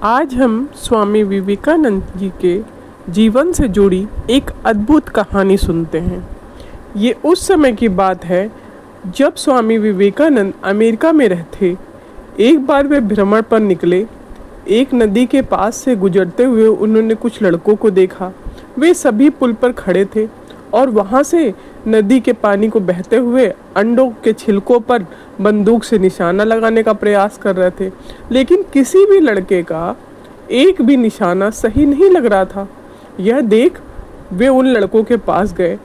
आज हम स्वामी विवेकानंद जी के जीवन से जुड़ी एक अद्भुत कहानी सुनते हैं। ये उस समय की बात है जब स्वामी विवेकानंद अमेरिका में रहते। एक बार वे भ्रमण पर निकले। एक नदी के पास से गुजरते हुए उन्होंने कुछ लड़कों को देखा। वे सभी पुल पर खड़े थे और वहाँ से नदी के पानी को बहते हुए अंडों के छिलकों पर बंदूक से निशाना लगाने का प्रयास कर रहे थे, लेकिन किसी भी लड़के का एक भी निशाना सही नहीं लग रहा था। यह देख वे उन लड़कों के पास गए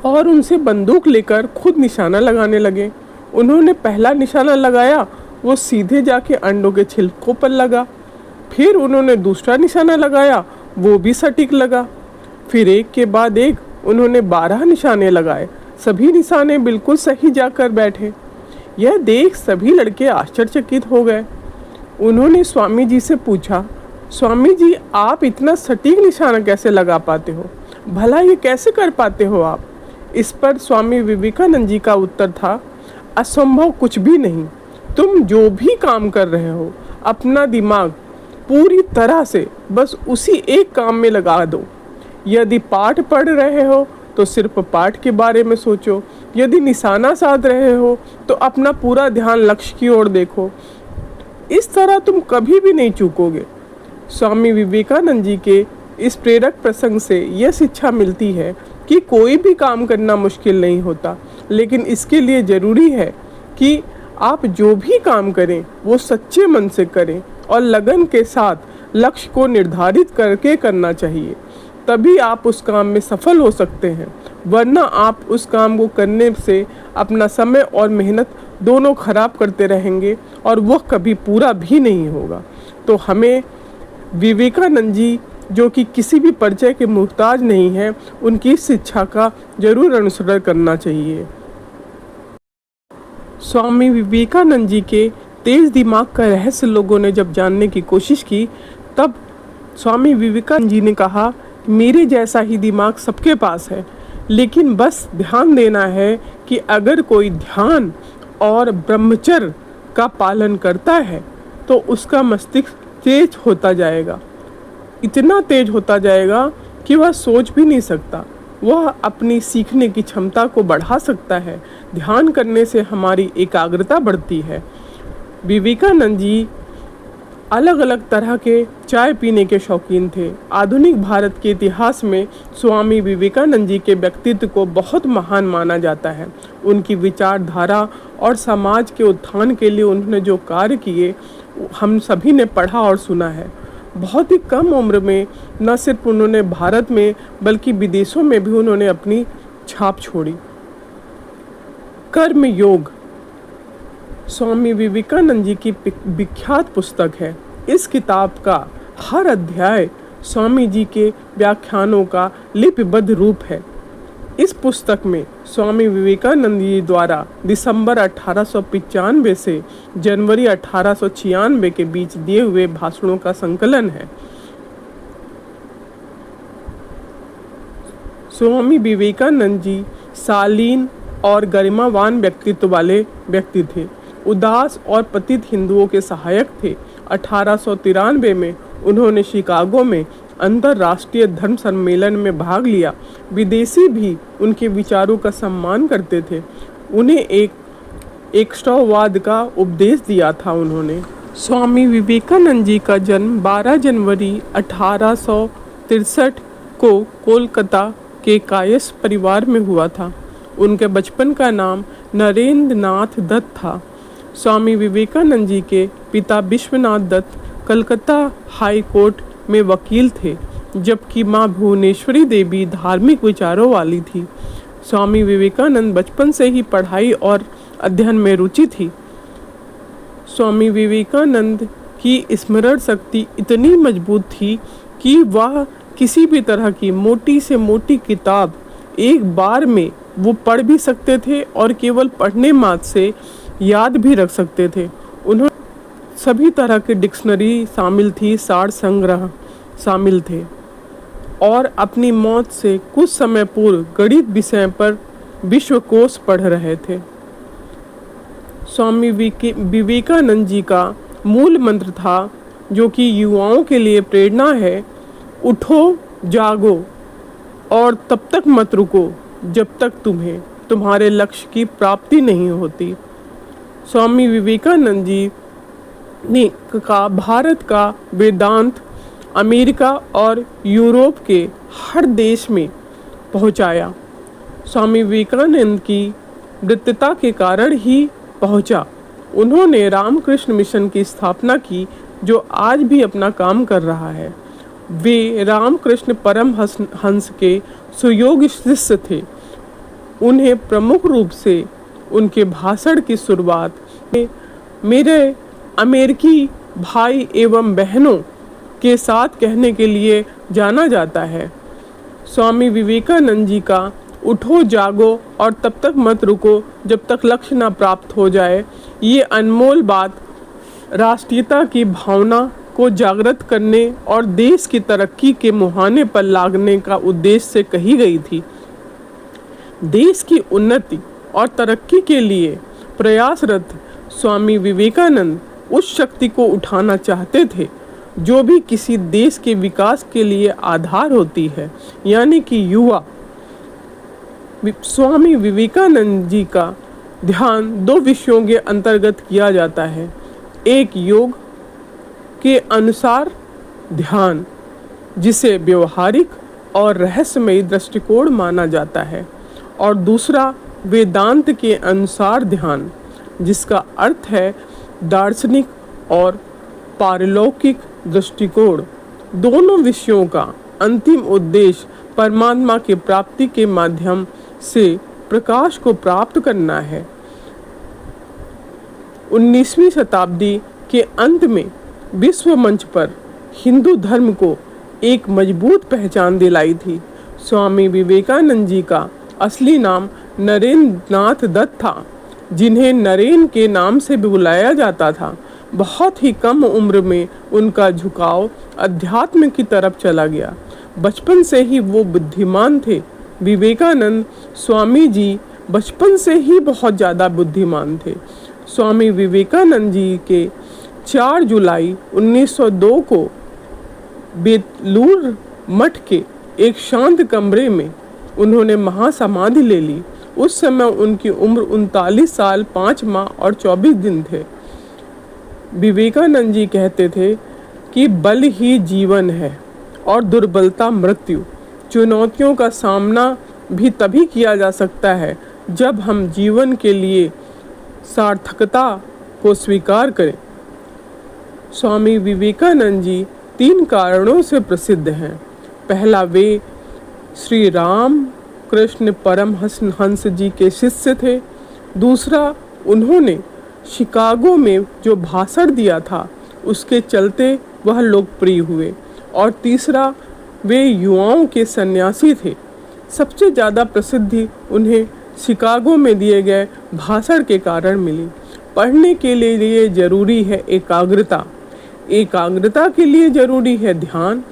और उनसे बंदूक लेकर खुद निशाना लगाने लगे। उन्होंने पहला निशाना लगाया, वो सीधे जाके अंडों के छिलकों पर लगा। फिर उन्होंने दूसरा निशाना लगाया, वो भी सटीक लगा। फिर एक के बाद एक उन्होंने 12 निशाने लगाए। सभी निशाने बिल्कुल सही जाकर बैठे। यह देख सभी लड़के आश्चर्यचकित हो गए। उन्होंने स्वामी जी से पूछा, स्वामी जी आप इतना सटीक निशाना कैसे लगा पाते हो? भला ये कैसे कर पाते हो आप? इस पर स्वामी विवेकानंद जी का उत्तर था, असंभव कुछ भी नहीं। तुम जो भी काम कर रहे हो अपना दिमाग पूरी तरह से बस उसी एक काम में लगा दो। यदि पाठ पढ़ रहे हो तो सिर्फ पाठ के बारे में सोचो। यदि निशाना साध रहे हो तो अपना पूरा ध्यान लक्ष्य की ओर देखो। इस तरह तुम कभी भी नहीं चूकोगे। स्वामी विवेकानंद जी के इस प्रेरक प्रसंग से यह शिक्षा मिलती है कि कोई भी काम करना मुश्किल नहीं होता, लेकिन इसके लिए ज़रूरी है कि आप जो भी काम करें वो सच्चे मन से करें और लगन के साथ लक्ष्य को निर्धारित करके करना चाहिए। तभी आप उस काम में सफल हो सकते हैं, वरना आप उस काम को करने से अपना समय और मेहनत दोनों खराब करते रहेंगे और वह कभी पूरा भी नहीं होगा। तो हमें विवेकानंद जी, जो कि किसी भी परिचय के मुहताज नहीं है, उनकी शिक्षा का जरूर अनुसरण करना चाहिए। स्वामी विवेकानंद जी के तेज दिमाग का रहस्य लोगों ने जब जानने की कोशिश की, तब स्वामी विवेकानंद जी ने कहा, मेरे जैसा ही दिमाग सबके पास है, लेकिन बस ध्यान देना है कि अगर कोई ध्यान और ब्रह्मचर्य का पालन करता है तो उसका मस्तिष्क तेज होता जाएगा। इतना तेज होता जाएगा कि वह सोच भी नहीं सकता। वह अपनी सीखने की क्षमता को बढ़ा सकता है। ध्यान करने से हमारी एकाग्रता बढ़ती है। विवेकानंद जी अलग अलग तरह के चाय पीने के शौकीन थे। आधुनिक भारत के इतिहास में स्वामी विवेकानंद जी के व्यक्तित्व को बहुत महान माना जाता है। उनकी विचारधारा और समाज के उत्थान के लिए उन्होंने जो कार्य किए हम सभी ने पढ़ा और सुना है। बहुत ही कम उम्र में न सिर्फ उन्होंने भारत में बल्कि विदेशों में भी उन्होंने अपनी छाप छोड़ी। कर्म योग स्वामी विवेकानंद जी की विख्यात पुस्तक है। इस किताब का हर अध्याय स्वामी जी के व्याख्यानों का लिपिबद्ध रूप है। इस पुस्तक में स्वामी विवेकानंद जी द्वारा दिसंबर 1895 से जनवरी 1896 के बीच दिए हुए भाषणों का संकलन है। स्वामी विवेकानंद जी शालीन और गरिमावान व्यक्तित्व वाले व्यक्ति थे। उदास और पतित हिंदुओं के सहायक थे। 1893 में उन्होंने शिकागो में अंतर्राष्ट्रीय धर्म सम्मेलन में भाग लिया। विदेशी भी उनके विचारों का सम्मान करते थे। उन्हें एक स्टववाद का उपदेश दिया था उन्होंने। स्वामी विवेकानंद जी का जन्म 12 जनवरी 1863 को कोलकाता के कायस्थ परिवार में हुआ था। उनके बचपन का नाम नरेंद्र नाथ दत्त था। स्वामी विवेकानंद जी के पिता विश्वनाथ दत्त कलकत्ता हाई कोर्ट में वकील थे, जबकि मां भुवनेश्वरी देवी धार्मिक विचारों वाली थी। स्वामी विवेकानंद बचपन से ही पढ़ाई और अध्ययन में रुचि थी। स्वामी विवेकानंद की स्मरण शक्ति इतनी मजबूत थी कि वह किसी भी तरह की मोटी से मोटी किताब एक बार में वो पढ़ भी सकते थे और केवल पढ़ने मात्र से याद भी रख सकते थे। उन्होंने सभी तरह की डिक्शनरी शामिल थी, सार संग्रह शामिल थे और अपनी मौत से कुछ समय पूर्व गणित विषय पर विश्वकोश पढ़ रहे थे। स्वामी विवेकानंद जी का मूल मंत्र था जो कि युवाओं के लिए प्रेरणा है। उठो, जागो और तब तक मत रुको जब तक तुम्हें तुम्हारे लक्ष्य की प्राप्ति नहीं होती। स्वामी विवेकानंद जी ने का भारत का वेदांत अमेरिका और यूरोप के हर देश में पहुंचाया। स्वामी विवेकानंद की वृत्तता के कारण ही पहुंचा। उन्होंने रामकृष्ण मिशन की स्थापना की, जो आज भी अपना काम कर रहा है। वे रामकृष्ण परमहंस के सुयोग्य शिष्य थे। उन्हें प्रमुख रूप से उनके भाषण की शुरुआत में मेरे अमेरिकी भाई एवं बहनों के साथ कहने के लिए जाना जाता है। स्वामी विवेकानंद जी का उठो, जागो और तब तक मत रुको जब तक लक्ष्य न प्राप्त हो जाए, ये अनमोल बात राष्ट्रीयता की भावना को जागृत करने और देश की तरक्की के मुहाने पर लागने का उद्देश्य से कही गई थी। देश की उन्नति और तरक्की के लिए प्रयासरत स्वामी विवेकानंद उस शक्ति को उठाना चाहते थे जो भी किसी देश के विकास के लिए आधार होती है, यानी कि युवा। स्वामी विवेकानंद जी का ध्यान दो विषयों के अंतर्गत किया जाता है। एक योग के अनुसार ध्यान, जिसे व्यवहारिक और रहस्यमयी दृष्टिकोण माना जाता है, और दूसरा वेदांत के अनुसार ध्यान, जिसका अर्थ है दार्शनिक और पारलौकिक दृष्टिकोण। दोनों विषयों का अंतिम उद्देश्य परमात्मा की प्राप्ति के माध्यम से प्रकाश को प्राप्त करना है। 19वीं शताब्दी के अंत में विश्व मंच पर हिंदू धर्म को एक मजबूत पहचान दिलाई थी। स्वामी विवेकानंद जी का असली नाम नरेंद्र नाथ दत्त था, जिन्हें नरेन के नाम से भी बुलाया जाता था। बहुत ही कम उम्र में उनका झुकाव अध्यात्म की तरफ चला गया। बचपन से ही वो बुद्धिमान थे। विवेकानंद स्वामी जी बचपन से ही बहुत ज़्यादा बुद्धिमान थे। स्वामी विवेकानंद जी के 4 जुलाई 1902 को बेलूर मठ के एक शांत कमरे में उन्होंने महासमाधि ले ली। उस समय उनकी उम्र 39 साल 5 माह और 24 दिन थे। विवेकानंद जी कहते थे कि बल ही जीवन है और दुर्बलता मृत्यु। चुनौतियों का सामना भी तभी किया जा सकता है जब हम जीवन के लिए सार्थकता को स्वीकार करें। स्वामी विवेकानंद जी 3 कारणों से प्रसिद्ध हैं। पहला, वे श्री राम कृष्ण परमहंस जी के शिष्य थे। दूसरा, उन्होंने शिकागो में जो भाषण दिया था उसके चलते वह लोकप्रिय हुए। और तीसरा, वे युवाओं के सन्यासी थे। सबसे ज़्यादा प्रसिद्धि उन्हें शिकागो में दिए गए भाषण के कारण मिली। पढ़ने के लिए जरूरी है एकाग्रता, एकाग्रता के लिए जरूरी है ध्यान,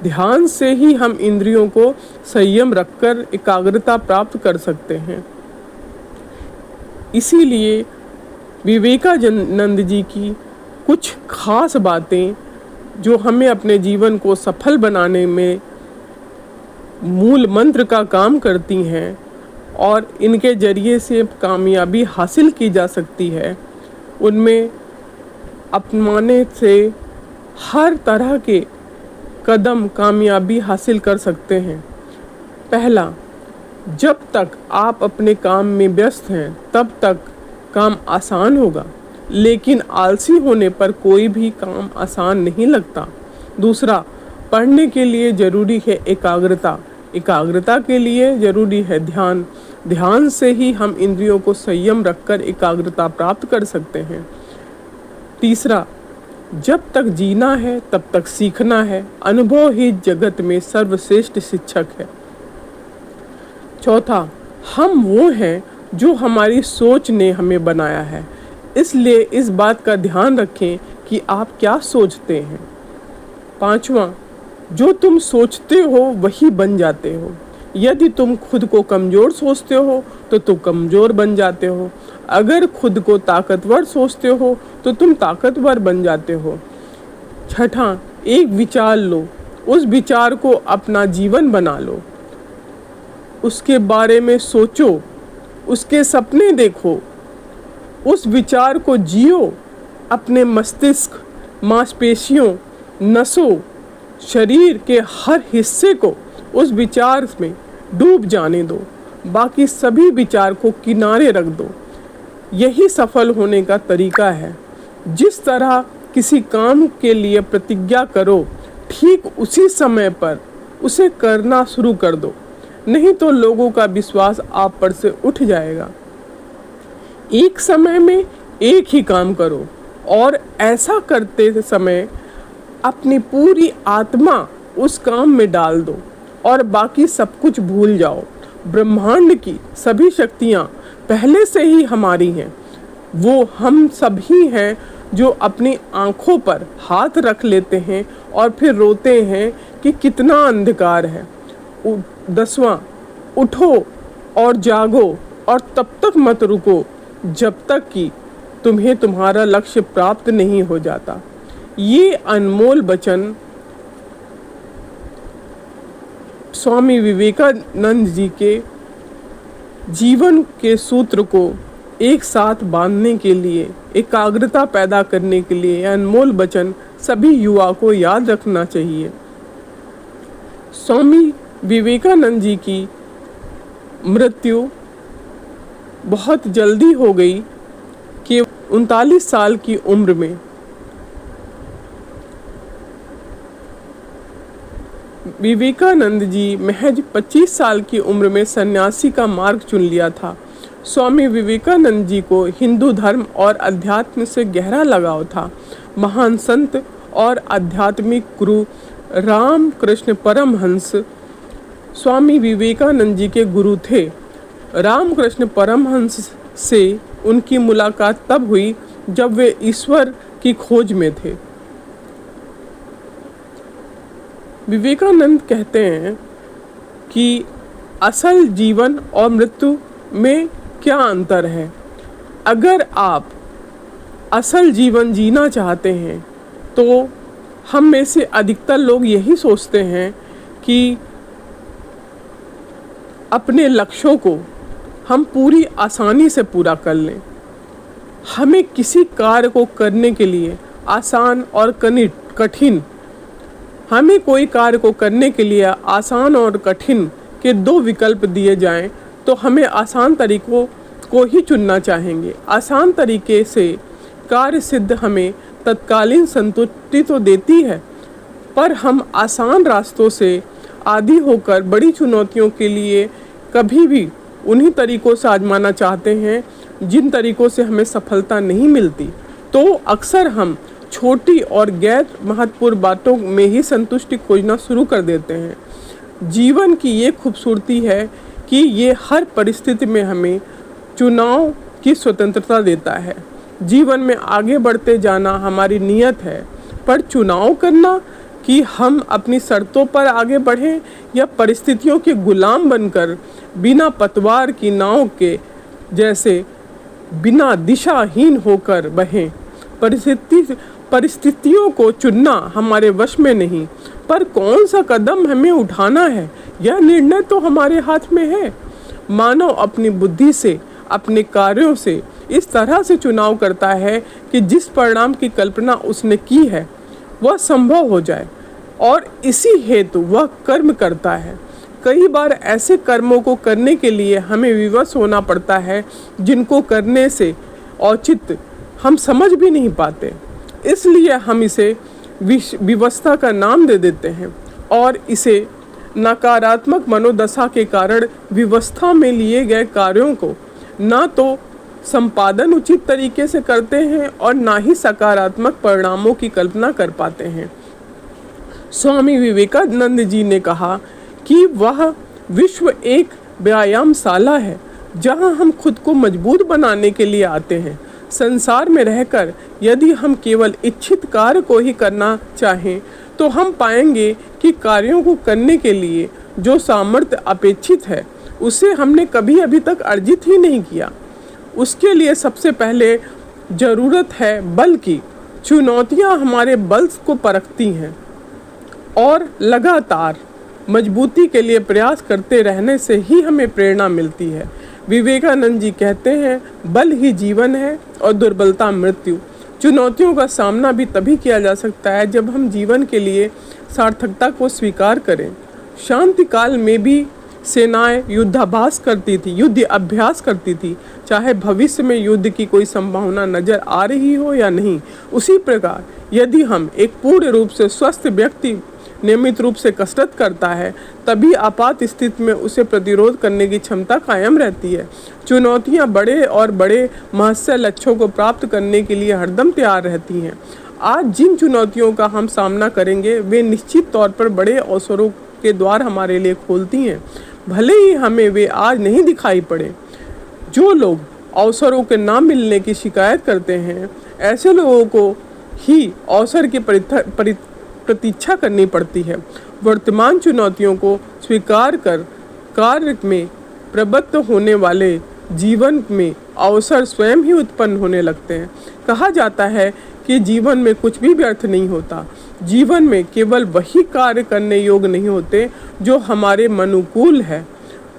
ध्यान से ही हम इंद्रियों को संयम रखकर एकाग्रता प्राप्त कर सकते हैं। इसीलिए विवेकानंद जी की कुछ खास बातें जो हमें अपने जीवन को सफल बनाने में मूल मंत्र का काम करती हैं और इनके जरिए से कामयाबी हासिल की जा सकती है, उनमें अपनाने से हर तरह के कदम कामयाबी हासिल कर सकते हैं। पहला, जब तक आप अपने काम में व्यस्त हैं तब तक काम आसान होगा, लेकिन आलसी होने पर कोई भी काम आसान नहीं लगता। दूसरा, पढ़ने के लिए ज़रूरी है एकाग्रता, एकाग्रता के लिए ज़रूरी है ध्यान, ध्यान से ही हम इंद्रियों को संयम रखकर एकाग्रता प्राप्त कर सकते हैं। तीसरा, जब तक जीना है तब तक सीखना है, अनुभव ही जगत में सर्वश्रेष्ठ शिक्षक है। चौथा, हम वो हैं जो हमारी सोच ने हमें बनाया है, इसलिए इस बात का ध्यान रखें कि आप क्या सोचते हैं। पांचवा, जो तुम सोचते हो वही बन जाते हो। यदि तुम खुद को कमज़ोर सोचते हो तो तुम कमज़ोर बन जाते हो, अगर खुद को ताकतवर सोचते हो तो तुम ताकतवर बन जाते हो। छठा, एक विचार लो, उस विचार को अपना जीवन बना लो, उसके बारे में सोचो, उसके सपने देखो, उस विचार को जियो, अपने मस्तिष्क, मांसपेशियों, नसों, शरीर के हर हिस्से को उस विचार में डूब जाने दो, बाकी सभी विचार को किनारे रख दो। यही सफल होने का तरीका है। जिस तरह किसी काम के लिए प्रतिज्ञा करो, ठीक उसी समय पर उसे करना शुरू कर दो, नहीं तो लोगों का विश्वास आप पर से उठ जाएगा। एक समय में एक ही काम करो और ऐसा करते समय अपनी पूरी आत्मा उस काम में डाल दो और बाकी सब कुछ भूल जाओ। ब्रह्मांड की सभी शक्तियाँ पहले से ही हमारी हैं। वो हम सभी हैं जो अपनी आँखों पर हाथ रख लेते हैं और फिर रोते हैं कि कितना अंधकार है। 10वां, उठो और जागो और तब तक मत रुको जब तक कि तुम्हें तुम्हारा लक्ष्य प्राप्त नहीं हो जाता। ये अनमोल वचन स्वामी विवेकानंद जी के जीवन के सूत्र को एक साथ बांधने के लिए, एकाग्रता पैदा करने के लिए अनमोल वचन सभी युवा को याद रखना चाहिए। स्वामी विवेकानंद जी की मृत्यु बहुत जल्दी हो गई कि 39 साल की उम्र में। विवेकानंद जी महज 25 साल की उम्र में सन्यासी का मार्ग चुन लिया था। स्वामी विवेकानंद जी को हिंदू धर्म और अध्यात्म से गहरा लगाव था। महान संत और आध्यात्मिक गुरु रामकृष्ण परमहंस स्वामी विवेकानंद जी के गुरु थे। रामकृष्ण परमहंस से उनकी मुलाकात तब हुई जब वे ईश्वर की खोज में थे। विवेकानंद कहते हैं कि असल जीवन और मृत्यु में क्या अंतर है। अगर आप असल जीवन जीना चाहते हैं तो हम में से अधिकतर लोग यही सोचते हैं कि अपने लक्ष्यों को हम पूरी आसानी से पूरा कर लें। हमें किसी कार्य को करने के लिए आसान और कठिन हमें कोई कार्य को करने के लिए आसान और कठिन के 2 विकल्प दिए जाएं तो हमें आसान तरीकों को ही चुनना चाहेंगे। आसान तरीके से कार्य सिद्ध हमें तत्कालीन संतुष्टि तो देती है, पर हम आसान रास्तों से आदी होकर बड़ी चुनौतियों के लिए कभी भी उन्हीं तरीकों से आजमाना चाहते हैं जिन तरीकों से हमें सफलता नहीं मिलती। तो अक्सर हम छोटी और गैर महत्वपूर्ण बातों में ही संतुष्टि खोजना शुरू कर देते हैं। जीवन की ये खूबसूरती है कि ये हर परिस्थिति में हमें चुनाव की स्वतंत्रता देता है। जीवन में आगे बढ़ते जाना हमारी नियत है, पर चुनाव करना कि हम अपनी शर्तों पर आगे बढ़ें या परिस्थितियों के गुलाम बनकर बिना पतवार की नाव के जैसे बिना दिशाहीन होकर बहें। परिस्थितियों को चुनना हमारे वश में नहीं, पर कौन सा कदम हमें उठाना है यह निर्णय तो हमारे हाथ में है। मानव अपनी बुद्धि से, अपने कार्यों से इस तरह से चुनाव करता है कि जिस परिणाम की कल्पना उसने की है वह संभव हो जाए, और इसी हेतु वह कर्म करता है। कई बार ऐसे कर्मों को करने के लिए हमें विवश होना पड़ता है जिनको करने से औचित्य हम समझ भी नहीं पाते, इसलिए हम इसे विवशता का नाम दे देते हैं और इसे नकारात्मक मनोदशा के कारण विवस्था में लिए गए कार्यों को ना तो संपादन उचित तरीके से करते हैं और ना ही सकारात्मक परिणामों की कल्पना कर पाते हैं। स्वामी विवेकानंद जी ने कहा कि वह विश्व एक व्यायामशाला है जहां हम खुद को मजबूत बनाने के लिए आते हैं। संसार में रहकर यदि हम केवल इच्छित कार्य को ही करना चाहें तो हम पाएंगे कि कार्यों को करने के लिए जो सामर्थ्य अपेक्षित है उसे हमने कभी अभी तक अर्जित ही नहीं किया। उसके लिए सबसे पहले ज़रूरत है बल की। चुनौतियां हमारे बल को परखती हैं और लगातार मजबूती के लिए प्रयास करते रहने से ही हमें प्रेरणा मिलती है। विवेकानंद जी कहते हैं, बल ही जीवन है और दुर्बलता मृत्यु। चुनौतियों का सामना भी तभी किया जा सकता है जब हम जीवन के लिए सार्थकता को स्वीकार करें। शांति काल में भी सेनाएं युद्ध अभ्यास करती थी, चाहे भविष्य में युद्ध की कोई संभावना नजर आ रही हो या नहीं। उसी प्रकार यदि हम एक पूर्ण रूप से स्वस्थ व्यक्ति नियमित रूप से कसरत करता है, तभी आपात स्थिति में उसे प्रतिरोध करने की क्षमता कायम रहती है। चुनौतियां बड़े और बड़े महत्वपूर्ण लक्ष्यों को प्राप्त करने के लिए हरदम तैयार रहती हैं। आज जिन चुनौतियों का हम सामना करेंगे, वे निश्चित तौर पर बड़े अवसरों के द्वार हमारे लिए खोलती हैं, भले ही हमें वे आज नहीं दिखाई पड़े। जो लोग अवसरों के ना मिलने की शिकायत करते हैं, ऐसे लोगों को ही अवसर की प्रतीक्षा करनी पड़ती है। वर्तमान चुनौतियों को स्वीकार कर कार्य में प्रवृत्त होने वाले जीवन में अवसर स्वयं ही उत्पन्न होने लगते हैं। कहा जाता है कि जीवन में कुछ भी व्यर्थ नहीं होता। जीवन में केवल वही कार्य करने योग्य नहीं होते जो हमारे अनुकूल है।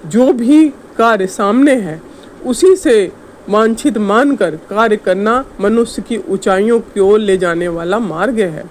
जो भी कार्य सामने है, उसी से वांछित मानकर कार्य करना मनुष्य की ऊंचाइयों की ओर ले जाने वाला मार्ग है।